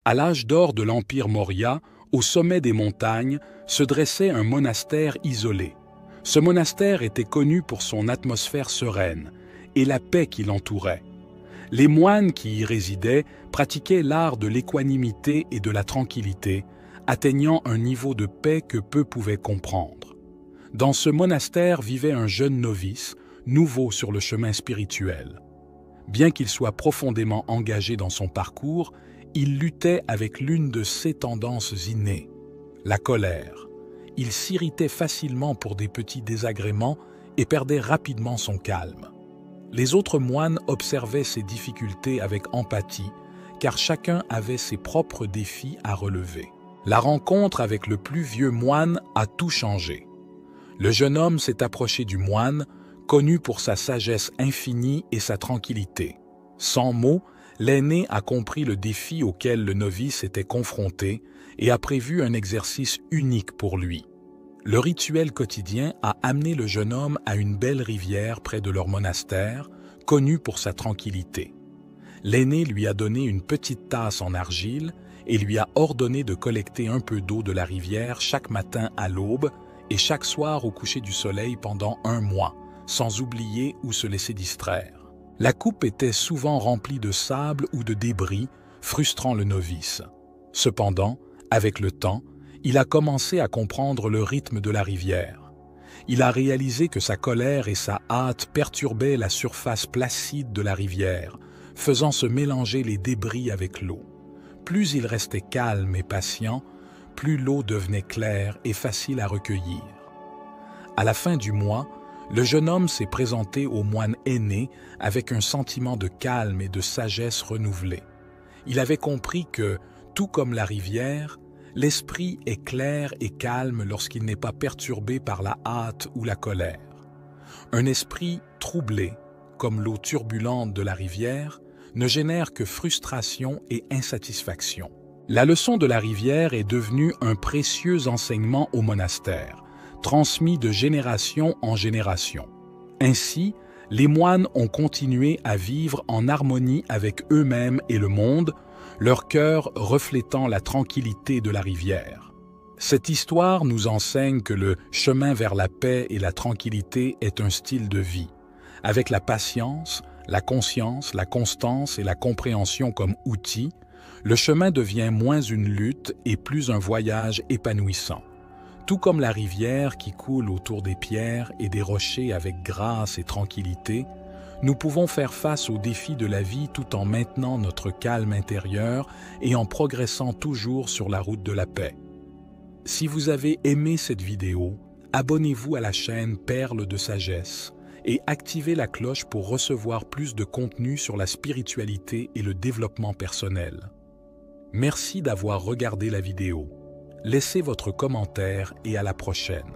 À l'âge d'or de l'Empire Maurya, au sommet des montagnes, se dressait un monastère isolé. Ce monastère était connu pour son atmosphère sereine et la paix qui l'entourait. Les moines qui y résidaient pratiquaient l'art de l'équanimité et de la tranquillité, atteignant un niveau de paix que peu pouvaient comprendre. Dans ce monastère vivait un jeune novice, nouveau sur le chemin spirituel. Bien qu'il soit profondément engagé dans son parcours, il luttait avec l'une de ses tendances innées, la colère. Il s'irritait facilement pour des petits désagréments et perdait rapidement son calme. Les autres moines observaient ces difficultés avec empathie, car chacun avait ses propres défis à relever. La rencontre avec le plus vieux moine a tout changé. Le jeune homme s'est approché du moine, connu pour sa sagesse infinie et sa tranquillité. Sans mots, l'aîné a compris le défi auquel le novice était confronté et a prévu un exercice unique pour lui. Le rituel quotidien a amené le jeune homme à une belle rivière près de leur monastère, connue pour sa tranquillité. L'aîné lui a donné une petite tasse en argile et lui a ordonné de collecter un peu d'eau de la rivière chaque matin à l'aube et chaque soir au coucher du soleil pendant 1 mois, sans oublier ou se laisser distraire. La coupe était souvent remplie de sable ou de débris, frustrant le novice. Cependant, avec le temps, il a commencé à comprendre le rythme de la rivière. Il a réalisé que sa colère et sa hâte perturbaient la surface placide de la rivière, faisant se mélanger les débris avec l'eau. Plus il restait calme et patient, plus l'eau devenait claire et facile à recueillir. À la fin du mois, le jeune homme s'est présenté au moine aîné avec un sentiment de calme et de sagesse renouvelée. Il avait compris que, tout comme la rivière, l'esprit est clair et calme lorsqu'il n'est pas perturbé par la hâte ou la colère. Un esprit troublé, comme l'eau turbulente de la rivière, ne génère que frustration et insatisfaction. La leçon de la rivière est devenue un précieux enseignement au monastère, transmis de génération en génération. Ainsi, les moines ont continué à vivre en harmonie avec eux-mêmes et le monde, leur cœur reflétant la tranquillité de la rivière. Cette histoire nous enseigne que le chemin vers la paix et la tranquillité est un style de vie, avec la patience, la conscience, la constance et la compréhension comme outils. Le chemin devient moins une lutte et plus un voyage épanouissant. Tout comme la rivière qui coule autour des pierres et des rochers avec grâce et tranquillité, nous pouvons faire face aux défis de la vie tout en maintenant notre calme intérieur et en progressant toujours sur la route de la paix. Si vous avez aimé cette vidéo, abonnez-vous à la chaîne Perles de Sagesse et activez la cloche pour recevoir plus de contenu sur la spiritualité et le développement personnel. Merci d'avoir regardé la vidéo. Laissez votre commentaire et à la prochaine.